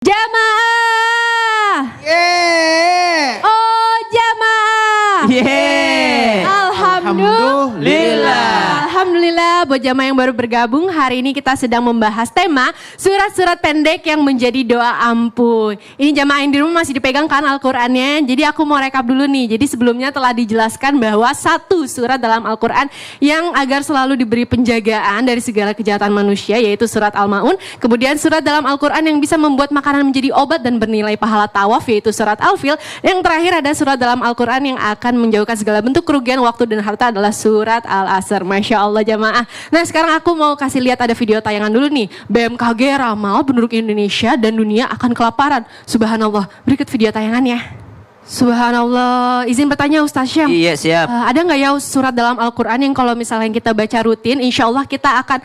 Jamaah. Yeay. Oh jamaah. Yeay. Alhamdulillah buat jamaah yang baru bergabung. Hari ini kita sedang membahas tema surat-surat pendek yang menjadi doa ampun. Ini jamaah yang di rumah masih dipegang kan Al-Qur'annya. Jadi aku mau rekap dulu nih. Jadi sebelumnya telah dijelaskan bahwa satu surat dalam Al-Qur'an yang agar selalu diberi penjagaan dari segala kejahatan manusia, yaitu surat Al-Maun. Kemudian surat dalam Al-Qur'an yang bisa membuat makanan menjadi obat dan bernilai pahala tawaf, yaitu surat Al-Fil. Yang terakhir ada surat dalam Al-Qur'an yang akan menjauhkan segala bentuk kerugian waktu dan harta, adalah surat Al-Asr. Masya Allah jamaah. Nah sekarang aku mau kasih lihat, ada video tayangan dulu nih. BMKG ramal penduduk Indonesia dan dunia akan kelaparan. Subhanallah. Berikut video tayangannya. Subhanallah. Izin bertanya Ustaz Syam. Iya siap. Ada nggak ya surat dalam Al-Quran yang kalau misalnya kita baca rutin, insya Allah kita akan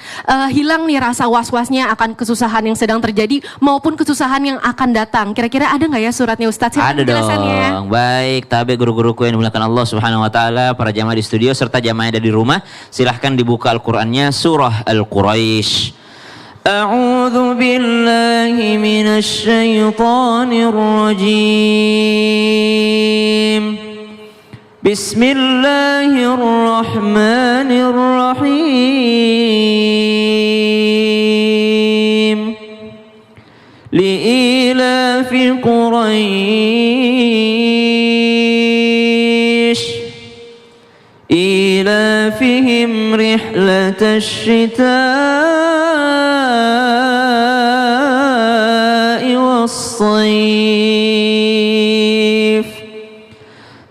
hilang nih rasa was-wasnya akan kesusahan yang sedang terjadi maupun kesusahan yang akan datang. Kira-kira ada nggak ya suratnya Ustaz? Ada dong. Baik, tabe guru-guruku yang dimuliakan Allah Subhanahu Wa Taala, para jamaah di studio serta jamaah yang ada di rumah, silahkan dibuka Al-Qurannya, surah Al-Quraisy. أعوذ بالله من الشيطان الرجيم بسم الله الرحمن الرحيم لإيلاف قريش إيلافهم رحلة الشتاء والصيف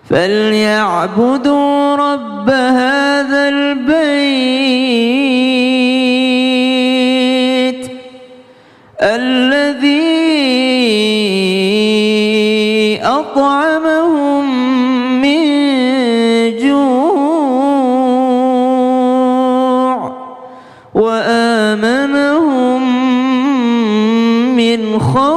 فليعبدوا رب هذا البيت الذي أطعمهم من جوع وآمنهم من خوف.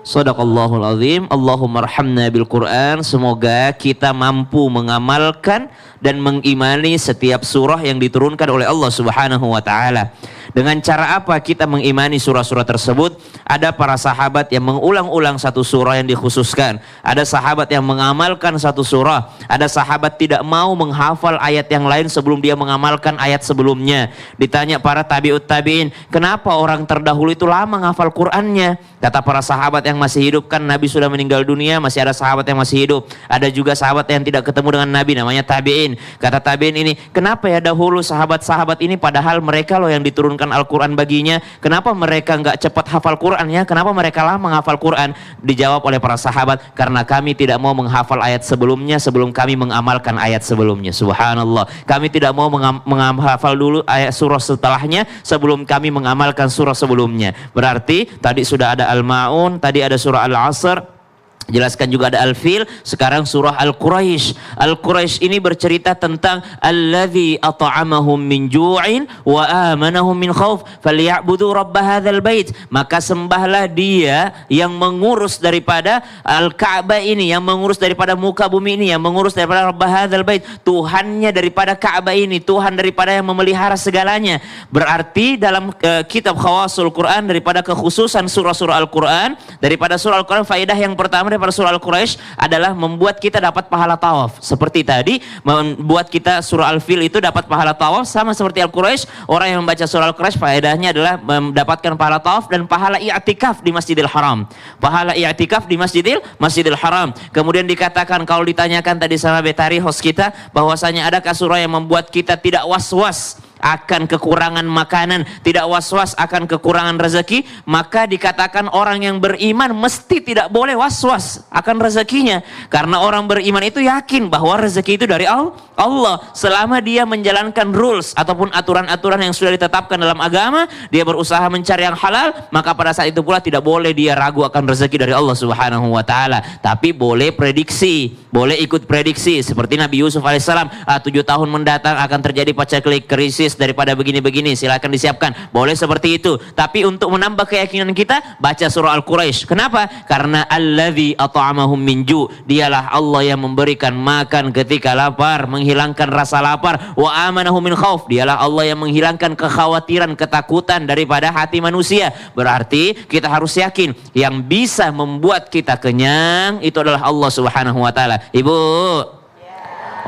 Sadaqallahul azim. Allahumma arhamna bil Quran. Semoga kita mampu mengamalkan dan mengimani setiap surah yang diturunkan oleh Allah Subhanahu wa taala. Dengan cara apa kita mengimani surah-surah tersebut? Ada para sahabat yang mengulang-ulang satu surah yang dikhususkan. Ada sahabat yang mengamalkan satu surah. Ada sahabat tidak mau menghafal ayat yang lain sebelum dia mengamalkan ayat sebelumnya. Ditanya para tabi'ut tabi'in, kenapa orang terdahulu itu lama menghafal Qur'annya? Kata para sahabat yang masih hidup, kan Nabi sudah meninggal dunia, masih ada sahabat yang masih hidup. Ada juga sahabat yang tidak ketemu dengan Nabi, namanya tabi'in. Kata tabi'in ini, kenapa ya dahulu sahabat-sahabat ini padahal mereka loh yang diturunkan Al-Quran baginya, kenapa mereka nggak cepat hafal Qurannya, kenapa mereka lama menghafal Quran? Dijawab oleh para sahabat, karena kami tidak mau menghafal ayat sebelumnya sebelum kami mengamalkan ayat sebelumnya. Subhanallah, kami tidak mau menghafal dulu ayat surah setelahnya sebelum kami mengamalkan surah sebelumnya. Berarti tadi sudah ada Al-Maun, tadi ada surah Al-Asr, jelaskan juga ada Al-Fil, sekarang surah Al-Quraisy. Al-Quraisy ini bercerita tentang alladzi at'amahum min ju'in wa amanahum min khauf falyabudu rabb hadzal bait. Maka sembahlah dia yang mengurus daripada Al-Ka'bah ini, yang mengurus daripada muka bumi ini, yang mengurus daripada rabb hadzal bait, Tuhannya daripada Ka'bah ini, Tuhan daripada yang memelihara segalanya. Berarti dalam kitab Khawasul Quran, daripada kekhususan surah-surah Al-Quran, daripada surah Al-Quran, faedah yang pertama daripada surah Al-Quraisy adalah membuat kita dapat pahala tawaf. Seperti tadi membuat kita surah Al-Fil itu dapat pahala tawaf, sama seperti Al-Quraisy, orang yang membaca surah Al-Quraisy faedahnya adalah mendapatkan pahala tawaf dan pahala i'tikaf di Masjidil Haram. Pahala i'tikaf di Masjidil Haram. Kemudian dikatakan, kalau ditanyakan tadi sama Betari host kita, bahwasanya adakah surah yang membuat kita tidak was-was akan kekurangan makanan, tidak was-was akan kekurangan rezeki, maka dikatakan orang yang beriman mesti tidak boleh was-was akan rezekinya, karena orang beriman itu yakin bahwa rezeki itu dari Allah. Selama dia menjalankan rules ataupun aturan-aturan yang sudah ditetapkan dalam agama, dia berusaha mencari yang halal, maka pada saat itu pula tidak boleh dia ragu akan rezeki dari Allah Subhanahu wa taala. Tapi boleh prediksi, boleh ikut prediksi seperti Nabi Yusuf alaihissalam, 7 tahun mendatang akan terjadi pecah krisis, gratis daripada begini-begini, silakan disiapkan. Boleh seperti itu. Tapi untuk menambah keyakinan kita, baca surah Al-Quraisy. Kenapa? Karena alladzi at'amahum min ju', dialah Allah yang memberikan makan ketika lapar, menghilangkan rasa lapar. Wa amanahum min khauf, dialah Allah yang menghilangkan kekhawatiran, ketakutan daripada hati manusia. Berarti kita harus yakin yang bisa membuat kita kenyang itu adalah Allah Subhanahu wa taala. Ibu,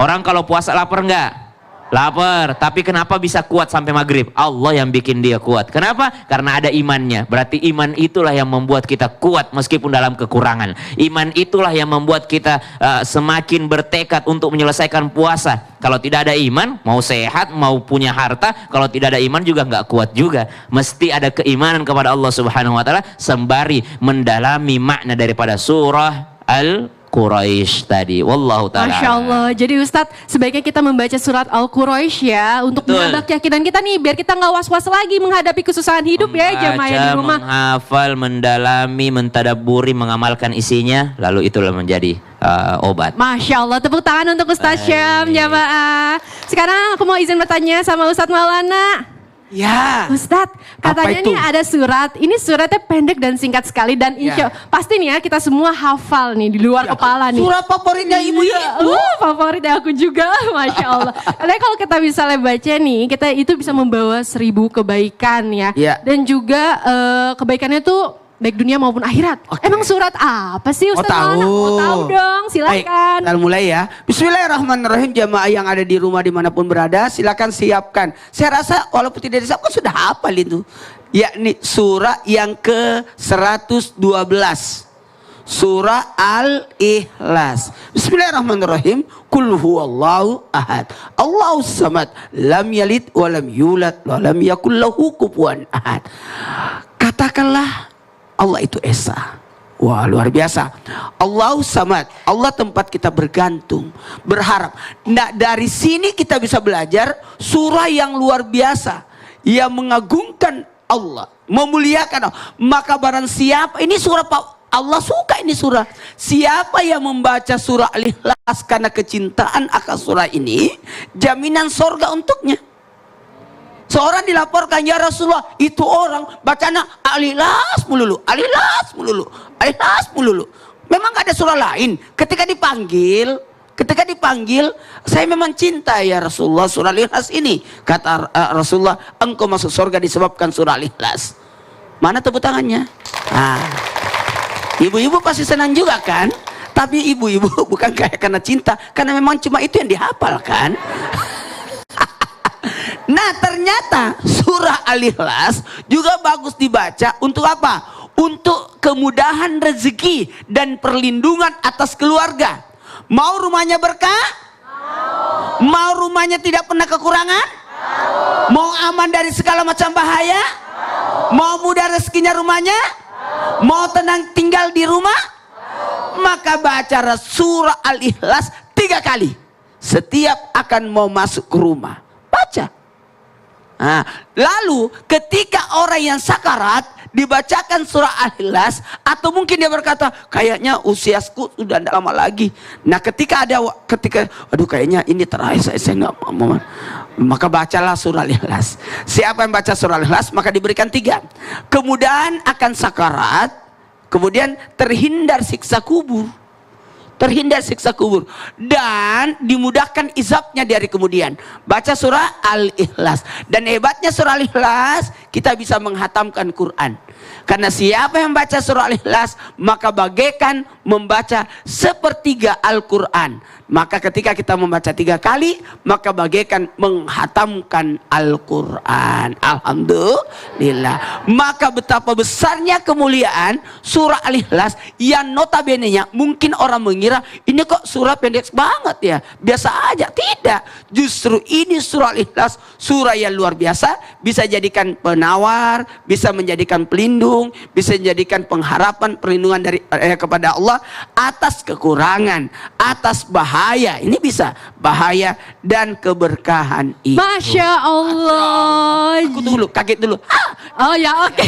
orang kalau puasa lapar enggak? Lapar, tapi kenapa bisa kuat sampai maghrib? Allah yang bikin dia kuat. Kenapa? Karena ada imannya. Berarti iman itulah yang membuat kita kuat meskipun dalam kekurangan. Iman itulah yang membuat kita semakin bertekad untuk menyelesaikan puasa. Kalau tidak ada iman, mau sehat, mau punya harta, kalau tidak ada iman juga nggak kuat juga. Mesti ada keimanan kepada Allah Subhanahu wa taala sembari mendalami makna daripada surah Al-Quraisy tadi. Wallahu ta'ala. Masya Allah. Jadi Ustadz, sebaiknya kita membaca surat Al-Quraisy ya, untuk menambah keyakinan kita nih, biar kita nggak was-was lagi menghadapi kesusahan hidup. Membaca, ya jamaah yang di rumah. Menghafal, mendalami, mentadaburi, mengamalkan isinya, lalu itulah menjadi obat. Masya Allah. Tepuk tangan untuk Ustadz Syam, jamaah. Sekarang aku mau izin bertanya sama Ustadz Maulana. Ya. Ustadz, katanya nih ada surat. Ini suratnya pendek dan singkat sekali, dan pasti nih ya kita semua hafal nih di luar kepala nih. Surat favoritnya ibu ya. Favoritnya aku juga, Masya Allah. Karena kalau kita misalnya baca nih, kita itu bisa membawa 1000 kebaikan ya. Dan juga kebaikannya tuh baik dunia maupun akhirat. Emang surat apa sih Ustadz Maulana? Oh, tahu dong, silakan. Baik, kita mulai ya. Bismillahirrahmanirrahim, jamaah yang ada di rumah dimanapun berada, silakan siapkan. Saya rasa walaupun tidak disiapkan sudah hafal itu. Yakni surah yang ke-112. Surah Al-Ikhlas. Bismillahirrahmanirrahim. Qul huwallahu ahad. Allahus samad. Lam yalid wa lam yulad wa lam yakul lahu kufuwan ahad. Katakanlah Allah itu Esa. Wah, luar biasa. Allahus samad. Allah tempat kita bergantung, berharap. Nah, dari sini kita bisa belajar surah yang luar biasa, yang mengagungkan Allah, memuliakan Allah. Maka barang siapa, ini surah Allah suka ini surah. Siapa yang membaca surah Al-Ikhlas karena kecintaan akan surah ini, jaminan sorga untuknya. Seorang dilaporkan, ya Rasulullah, itu orang bacanya Al-Ikhlas melulu, Al-Ikhlas melulu, Al-Ikhlas melulu. Memang gak ada surah lain. Ketika dipanggil, saya memang cinta ya Rasulullah surah Al-Ikhlas ini. Kata Rasulullah, engkau masuk surga disebabkan surah Al-Ikhlas. Mana tepuk tangannya? Ibu-ibu pasti senang juga kan? Tapi ibu-ibu bukan kayak karena cinta, karena memang cuma itu yang dihafalkan. Nah, ternyata surah Al-Ikhlas juga bagus dibaca untuk apa? Untuk kemudahan rezeki dan perlindungan atas keluarga. Mau rumahnya berkah? Mau rumahnya tidak pernah kekurangan? Mau aman dari segala macam bahaya? Mau mudah rezekinya rumahnya? Mau tenang tinggal di rumah? Maka baca surah Al-Ikhlas 3 kali setiap akan mau masuk ke rumah. Baca. Nah, lalu ketika orang yang sakarat dibacakan surah Al-Ikhlas, atau mungkin dia berkata kayaknya usiaku sudah tidak lama lagi. Nah, ketika aduh kayaknya ini terakhir saya nggak mau, maka bacalah surah Al-Ikhlas. Siapa yang baca surah Al-Ikhlas maka diberikan 3 kemudahan akan sakarat, kemudian terhindar siksa kubur, dan dimudahkan izabnya dari kemudian. Baca surah Al-Ikhlas. Dan hebatnya surah Al-Ikhlas, kita bisa menghatamkan Quran. Karena siapa yang baca surah Al-Ikhlas, maka bagaikan membaca sepertiga Al-Quran. Maka ketika kita membaca 3 kali, maka bagaikan menghatamkan Al-Quran. Alhamdulillah. Maka betapa besarnya kemuliaan surah Al-Ikhlas, yang notabene-nya mungkin orang mengira ini kok surah pendek banget ya, biasa aja. Tidak, justru ini surah Al-Ikhlas surah yang luar biasa. Bisa jadikan penawar, bisa menjadikan pelindung, bisa menjadikan pengharapan, perlindungan dari kepada Allah atas kekurangan, atas bahaya. Ini bisa bahaya dan keberkahan itu. Masya Allah. Aku dulu kaget dulu. Oh ya, oke.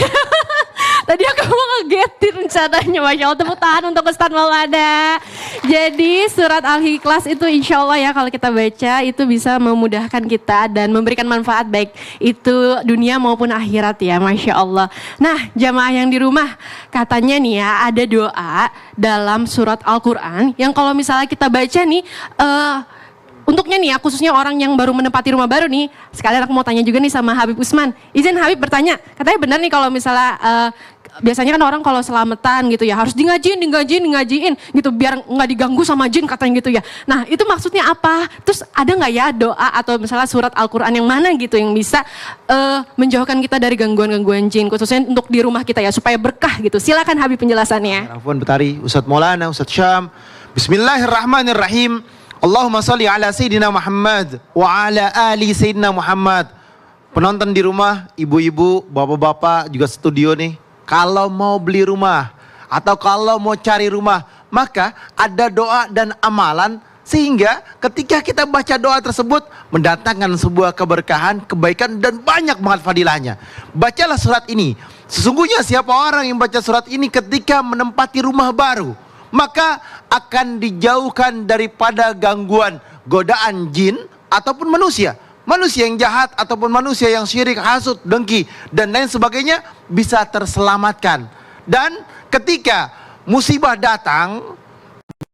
Tadi aku mau ngegetin rencananya, Masya Allah. Tepuk tangan untuk Ustadz Maulana. Jadi surat Al-Ikhlas itu insya Allah ya kalau kita baca itu bisa memudahkan kita dan memberikan manfaat baik itu dunia maupun akhirat ya, Masya Allah. Nah jamaah yang di rumah, katanya nih ya ada doa dalam surat Al-Quran yang kalau misalnya kita baca nih, untuknya nih ya, khususnya orang yang baru menempati rumah baru nih, sekalian aku mau tanya juga nih sama Habib Usman. Izin Habib bertanya, katanya benar nih kalau misalnya biasanya kan orang kalau selamatan gitu ya harus ngajiin gitu biar nggak diganggu sama jin katanya gitu ya. Nah itu maksudnya apa? Terus ada nggak ya doa atau misalnya surat Al-Quran yang mana gitu yang bisa menjauhkan kita dari gangguan-gangguan jin, khususnya untuk di rumah kita ya supaya berkah gitu. Silakan Habib penjelasannya. Afwan Betari, Ustadz Maulana, Ustadz Syam. Bismillahirrahmanirrahim. Allahumma salli ala Sayyidina Muhammad wa ala ali Sayyidina Muhammad. Penonton di rumah, ibu-ibu, bapak-bapak juga studio nih. Kalau mau beli rumah atau kalau mau cari rumah, maka ada doa dan amalan sehingga ketika kita baca doa tersebut mendatangkan sebuah keberkahan, kebaikan dan banyak banget fadilahnya. Bacalah surat ini. Sesungguhnya siapa orang yang baca surat ini ketika menempati rumah baru, maka akan dijauhkan daripada gangguan godaan jin ataupun manusia. Manusia yang jahat ataupun manusia yang syirik, hasud, dengki dan lain sebagainya bisa terselamatkan. Dan ketika musibah datang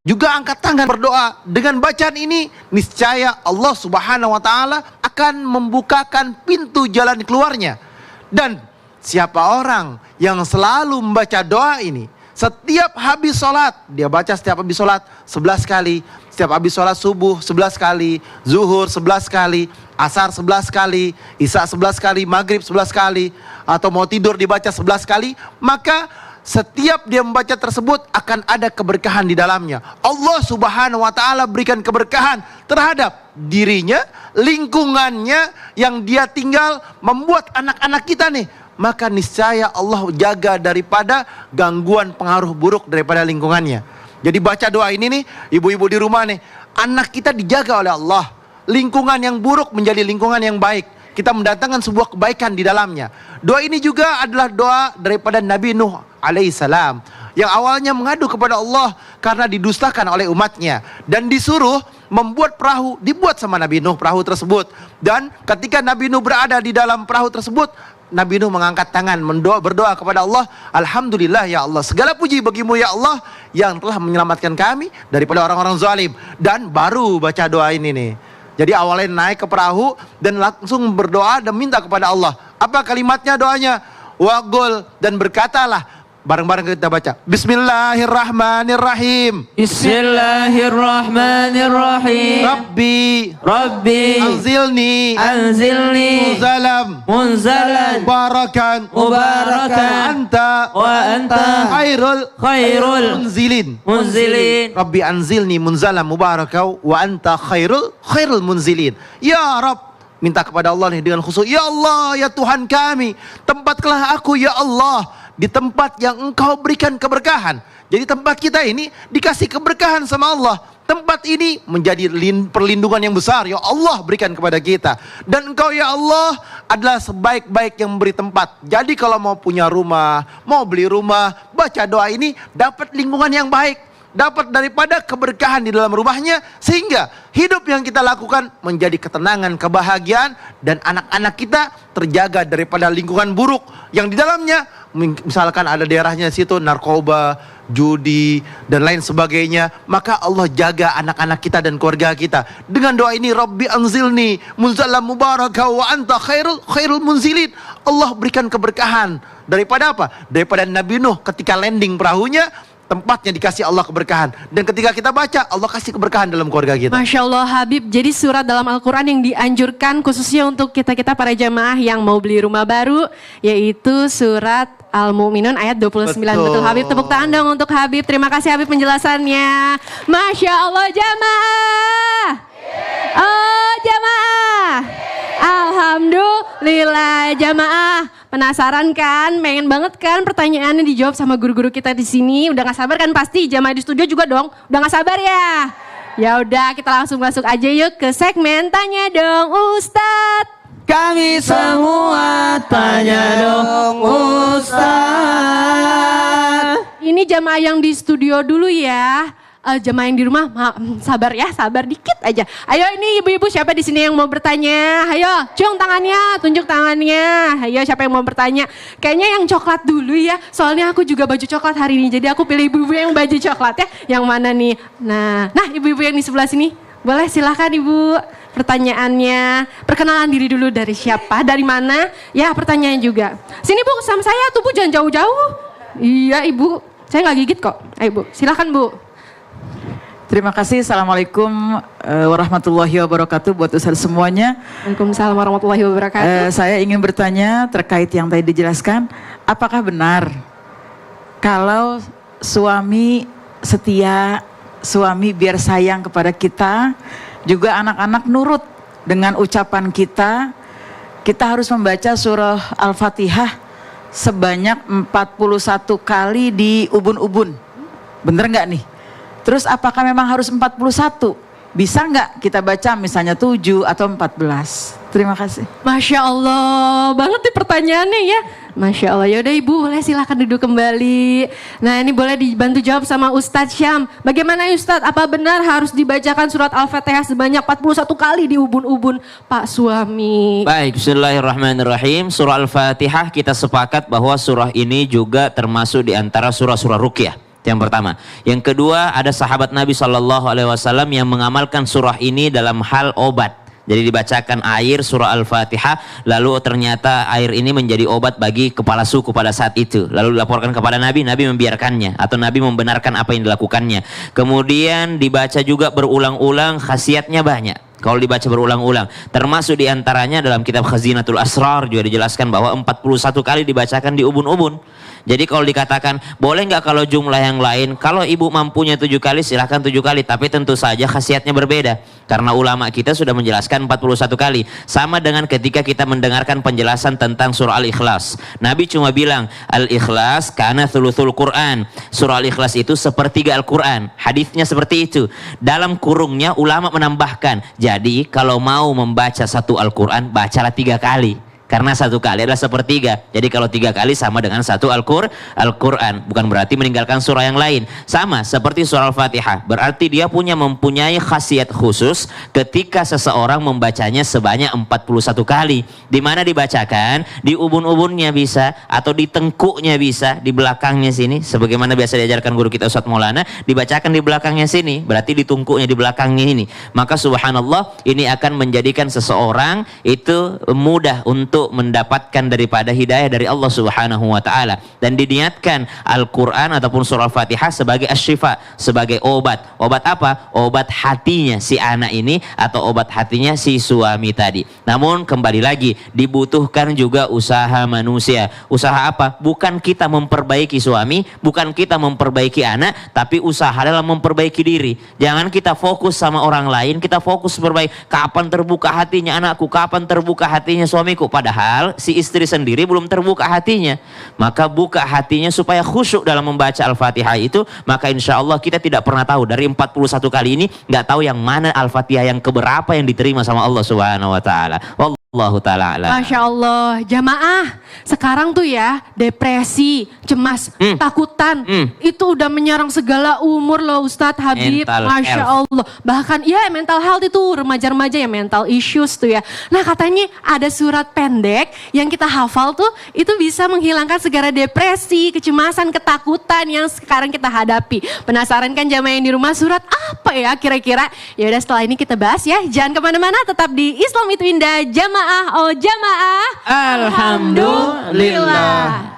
juga angkat tangan berdoa. Dengan bacaan ini niscaya Allah Subhanahu wa taala akan membukakan pintu jalan keluarnya. Dan siapa orang yang selalu membaca doa ini setiap habis sholat, dia baca setiap habis sholat 11 kali, setiap habis sholat subuh 11 kali, zuhur 11 kali, asar 11 kali, isya 11 kali, maghrib 11 kali, atau mau tidur dibaca 11 kali, maka setiap dia membaca tersebut akan ada keberkahan di dalamnya. Allah Subhanahu wa taala berikan keberkahan terhadap dirinya, lingkungannya yang dia tinggal, membuat anak-anak kita nih, maka niscaya Allah jaga daripada gangguan pengaruh buruk daripada lingkungannya. Jadi baca doa ini nih, ibu-ibu di rumah nih, anak kita dijaga oleh Allah. Lingkungan yang buruk menjadi lingkungan yang baik. Kita mendatangkan sebuah kebaikan di dalamnya. Doa ini juga adalah doa daripada Nabi Nuh alaihissalam, yang awalnya mengadu kepada Allah karena didustakan oleh umatnya dan disuruh membuat perahu. Dibuat sama Nabi Nuh perahu tersebut. Dan ketika Nabi Nuh berada di dalam perahu tersebut, Nabi Nuh mengangkat tangan berdoa kepada Allah, Alhamdulillah ya Allah, segala puji bagimu ya Allah yang telah menyelamatkan kami daripada orang-orang zalim. Dan baru baca doa ini nih. Jadi awalnya naik ke perahu dan langsung berdoa dan minta kepada Allah. Apa kalimatnya doanya? Waqul, dan berkatalah, bareng-bareng kita baca, Bismillahirrahmanirrahim. Bismillahirrahmanirrahim. Rabbi Anzilni munzalan mubarakan wa anta khairul munzilin. Rabbi anzilni munzalan mubarakan wa anta khairul munzilin. Ya Rabb, minta kepada Allah nih dengan khusyuk. Ya Allah, ya Tuhan kami, tempatkanlah aku ya Allah di tempat yang Engkau berikan keberkahan. Jadi tempat kita ini dikasih keberkahan sama Allah. Tempat ini menjadi perlindungan yang besar, ya Allah berikan kepada kita. Dan Engkau ya Allah adalah sebaik-baik yang memberi tempat. Jadi kalau mau punya rumah, mau beli rumah, baca doa ini, dapat lingkungan yang baik, dapat daripada keberkahan di dalam rumahnya, sehingga hidup yang kita lakukan menjadi ketenangan, kebahagiaan, dan anak-anak kita terjaga daripada lingkungan buruk yang di dalamnya, misalkan ada daerahnya situ narkoba, judi dan lain sebagainya, maka Allah jaga anak-anak kita dan keluarga kita. Dengan doa ini, Rabbi anzilni munzalan mubarakah wa anta khairul munzilin. Allah berikan keberkahan daripada apa? Daripada Nabi Nuh ketika landing perahunya, tempatnya dikasih Allah keberkahan. Dan ketika kita baca, Allah kasih keberkahan dalam keluarga kita. Masya Allah Habib, jadi surat dalam Al-Quran yang dianjurkan khususnya untuk kita-kita para jamaah yang mau beli rumah baru, yaitu surat Al-Mu'minun ayat 29. Betul Habib, tepuk tangan dong untuk Habib. Terima kasih Habib penjelasannya. Masya Allah jamaah. Oh jamaah. Alhamdulillah jamaah. Penasaran kan? Pengen banget kan pertanyaannya dijawab sama guru-guru kita di sini? Udah gak sabar kan pasti? Jamaah di studio juga dong. Udah gak sabar ya? Ya udah kita langsung masuk aja yuk ke segmen Tanya Dong Ustadz. Kami semua tanya dong Ustaz. Ini jamaah yang di studio dulu ya. Jamaah yang di rumah, sabar ya, sabar dikit aja. Ayo ini ibu-ibu siapa di sini yang mau bertanya? Ayo, cium tangannya, tunjuk tangannya. Ayo siapa yang mau bertanya? Kayaknya yang coklat dulu ya. Soalnya aku juga baju coklat hari ini. Jadi aku pilih ibu-ibu yang baju coklat ya. Yang mana nih? Nah ibu-ibu yang di sebelah sini. Boleh silahkan ibu. Pertanyaannya, perkenalan diri dulu dari siapa, dari mana? Ya pertanyaan juga. Sini bu, sama saya tuh bu, jangan jauh-jauh. Iya ibu, saya nggak gigit kok. Ayo bu, silahkan bu. Terima kasih. Assalamualaikum warahmatullahi wabarakatuh buat Ustaz semuanya. Waalaikumsalam warahmatullahi wabarakatuh. Saya ingin bertanya terkait yang tadi dijelaskan. Apakah benar kalau suami setia, suami biar sayang kepada kita, juga anak-anak nurut dengan ucapan kita, kita harus membaca surah Al-Fatihah sebanyak 41 kali di ubun-ubun. Bener nggak nih? Terus apakah memang harus 41? Bisa nggak kita baca misalnya 7 atau 14? Terima kasih. Masya Allah, banget nih pertanyaannya ya. Masya Allah, yaudah ibu boleh silahkan duduk kembali. Nah ini boleh dibantu jawab sama Ustadz Syam. Bagaimana Ustadz, apa benar harus dibacakan surat Al-Fatihah sebanyak 41 kali di ubun-ubun Pak suami? Baik, bismillahirrahmanirrahim. Surah Al-Fatihah kita sepakat bahwa surah ini juga termasuk di antara surah-surah ruqyah. Yang pertama. Yang kedua, ada sahabat Nabi SAW yang mengamalkan surah ini dalam hal obat. Jadi dibacakan air surah Al-Fatihah, lalu ternyata air ini menjadi obat bagi kepala suku pada saat itu. Lalu dilaporkan kepada Nabi, Nabi membiarkannya atau Nabi membenarkan apa yang dilakukannya. Kemudian dibaca juga berulang-ulang, khasiatnya banyak. Kalau dibaca berulang-ulang, termasuk diantaranya dalam kitab Khazinatul Asrar juga dijelaskan bahwa 41 kali dibacakan di ubun-ubun. Jadi kalau dikatakan boleh nggak kalau jumlah yang lain, kalau ibu mampunya 7 kali silahkan 7 kali, tapi tentu saja khasiatnya berbeda. Karena ulama kita sudah menjelaskan 41 kali. Sama dengan ketika kita mendengarkan penjelasan tentang surah Al-Ikhlas. Nabi cuma bilang Al-Ikhlas kana thuluthul Quran. Surah Al-Ikhlas itu sepertiga Al-Quran. Hadisnya seperti itu. Dalam kurungnya ulama menambahkan, jadi kalau mau membaca satu Al-Quran, bacalah 3 kali. Karena 1 kali adalah sepertiga. Jadi kalau 3 kali sama dengan 1 Al-Quran. Bukan berarti meninggalkan surah yang lain. Sama seperti surah Al-Fatihah. Berarti dia mempunyai khasiat khusus ketika seseorang membacanya sebanyak 41 kali. Di mana dibacakan? Di ubun-ubunnya bisa, atau di tengkuknya bisa, di belakangnya sini. Sebagaimana biasa diajarkan guru kita Ustadz Maulana, dibacakan di belakangnya sini. Berarti di tungkuknya, di belakangnya ini. Maka subhanallah, ini akan menjadikan seseorang itu mudah untuk mendapatkan daripada hidayah dari Allah Subhanahu wa taala, dan diniatkan Al-Qur'an ataupun surah Al-Fatihah sebagai asy-syifa, sebagai obat. Obat apa? Obat hatinya si anak ini atau obat hatinya si suami tadi. Namun kembali lagi dibutuhkan juga usaha manusia. Usaha apa? Bukan kita memperbaiki suami, bukan kita memperbaiki anak, tapi usaha dalam memperbaiki diri. Jangan kita fokus sama orang lain, kita fokus perbaiki. Kapan terbuka hatinya anakku? Kapan terbuka hatinya suamiku? Padahal si istri sendiri belum terbuka hatinya. Maka buka hatinya supaya khusyuk dalam membaca Al-Fatihah itu. Maka insya Allah kita tidak pernah tahu dari 41 kali ini, nggak tahu yang mana Al-Fatihah yang keberapa yang diterima sama Allah Subhanahu wa taala. Wallahu taala a'lam. Masya Allah, jamaah sekarang tuh ya depresi, cemas, takutan itu udah menyerang segala umur loh Ustadz Habib. Mental Masya health. Allah, bahkan ya mental health itu remaja-remaja ya mental issues tuh ya. Nah katanya ada surat pendek yang kita hafal tuh itu bisa menghilangkan segala depresi, kecemasan, ketakutan yang sekarang kita hadapi. Penasaran kan jamaah yang di rumah, surat apa ya kira-kira? Ya udah setelah ini kita bahas ya. Jangan kemana-mana, tetap di Islam itu Indah. Jamaah, oh jamaah, Alhamdulillah.